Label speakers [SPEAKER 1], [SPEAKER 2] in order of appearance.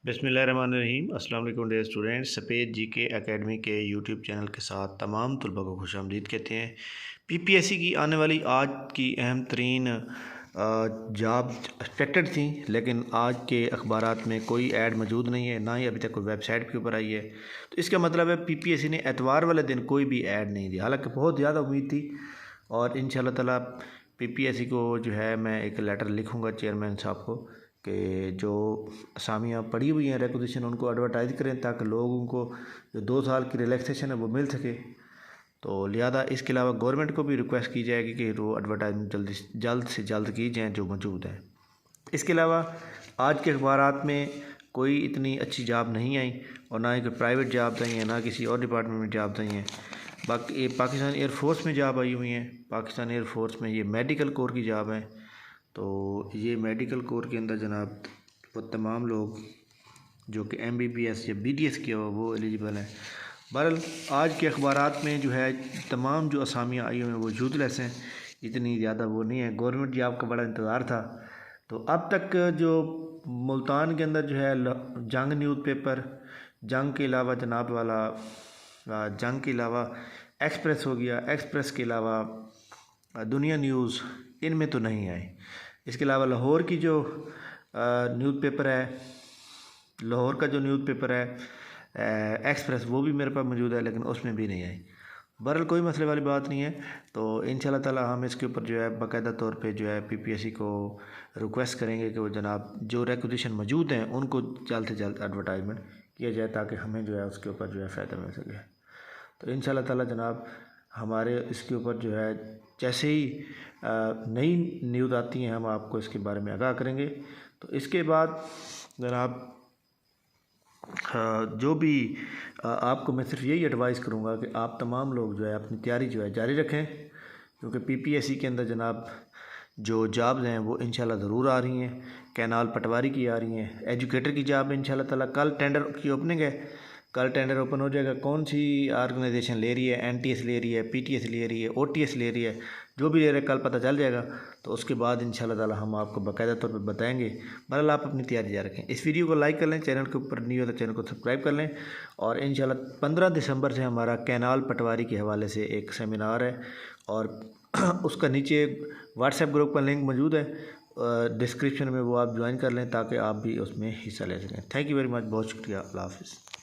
[SPEAKER 1] बिस्मिल्लाहिर्रहमानिर्रहीम। अस्सलाम वालेकुम डियर स्टूडेंट्स। सफ़ेद जीके एकेडमी के यूट्यूब चैनल के साथ तमाम तलबा को खुशामदीद कहते हैं। पीपीएससी की आने वाली आज की अहम तरीन जॉब एक्सपेक्टेड थी, लेकिन आज के अखबारात में कोई ऐड मौजूद नहीं है, ना ही अभी तक कोई वेबसाइट के ऊपर आई है। तो इसका मतलब है पीपीएससी ने एतवार वाले दिन कोई भी ऐड नहीं दी, हालांकि बहुत ज़्यादा उम्मीद थी। और इंशाल्लाह ताला पीपीएससी को जो है मैं एक लेटर लिखूँगा चेयरमैन साहब को कि जो असामियाँ पड़ी हुई हैं रिक्वेजिशन उनको एडवर्टाइज़ करें, ताकि लोगों को जो 2 साल की रिलैक्सेशन है वो मिल सके। तो लिहाजा इसके अलावा गवर्नमेंट को भी रिक्वेस्ट की जाएगी कि वो एडवर्टाइजमेंट जल्द से जल्द की जाए जो मौजूद है। इसके अलावा आज के अखबारात में कोई इतनी अच्छी जॉब नहीं आई, और ना ही कोई प्राइवेट जॉब आई हैं, ना किसी और डिपार्टमेंट में जॉब आई हैं। बाकी पाकिस्तान एयरफोर्स में जॉब आई हुई हैं। पाकिस्तान एयरफोर्स में ये मेडिकल कोर की जॉब है। तो ये मेडिकल कोर के अंदर जनाब वो तमाम लोग जो कि MBBS या BDS किया हुआ वो एलिजिबल हैं। बहरहाल आज के अखबारात में जो है तमाम जो असामियाँ आई हुई हैं वो यूजलेस हैं, इतनी ज़्यादा वो नहीं है। गवर्नमेंट जॉब का बड़ा इंतज़ार था। तो अब तक जो मुल्तान के अंदर जो है जंग न्यूज़पेपर, जंग के अलावा जनाब वाला जंग के अलावा एक्सप्रेस हो गया, एक्सप्रेस के अलावा दुनिया न्यूज़, इनमें तो नहीं आए। इसके अलावा लाहौर की जो न्यूज़पेपर है, लाहौर का जो न्यूज़पेपर है एक्सप्रेस, वो भी मेरे पास मौजूद है, लेकिन उसमें भी नहीं आई। बहरहाल कोई मसले वाली बात नहीं है। तो इंशाल्लाह ताला हम इसके ऊपर जो है बाकायदा तौर पे जो है पीपीएससी को रिक्वेस्ट करेंगे कि वो जनाब जो रिक्वेजिशन मौजूद हैं उनको जल्द से जल्द एडवर्टाइजमेंट किया जाए, ताकि हमें जो है उसके ऊपर जो है फ़ायदा मिल सके। तो इंशाल्लाह ताला जनाब हमारे इसके ऊपर जो है जैसे ही नई न्यूज़ आती हैं हम आपको इसके बारे में आगाह करेंगे। तो इसके बाद जनाब जो भी आपको मैं सिर्फ यही एडवाइस करूँगा कि आप तमाम लोग जो है अपनी तैयारी जो है जारी रखें, क्योंकि पीपीएससी के अंदर जनाब जो जॉब्स हैं वो इंशाल्लाह ज़रूर आ रही हैं। कैनाल पटवारी की आ रही हैं, एजुकेटर की जॉब इंशाल्लाह ताला कल टेंडर की ओपनिंग है, कल टेंडर ओपन हो जाएगा। कौन सी ऑर्गेनाइजेशन ले रही है, NTS ले रही है, PTS ले रही है, OTS ले रही है, जो भी ले रहे कल पता चल जाएगा। तो उसके बाद इंशाल्लाह ताला हम आपको बाकायदा तौर पे बताएंगे। बहरहाल आप अपनी तैयारी जारी रखें। इस वीडियो को लाइक कर लें, चैनल के ऊपर न्यू है तो चैनल को सब्सक्राइब कर लें। और इंशाल्लाह 15 दिसंबर से हमारा कैनाल पटवारी के हवाले से एक सेमिनार है, और उसका नीचे व्हाट्सएप ग्रुप का लिंक मौजूद है डिस्क्रिप्शन में, वो आप ज्वाइन कर लें ताकि आप भी उसमें हिस्सा ले सकें। थैंक यू वेरी मच, बहुत शुक्रिया, अल्लाह हाफ़िज़।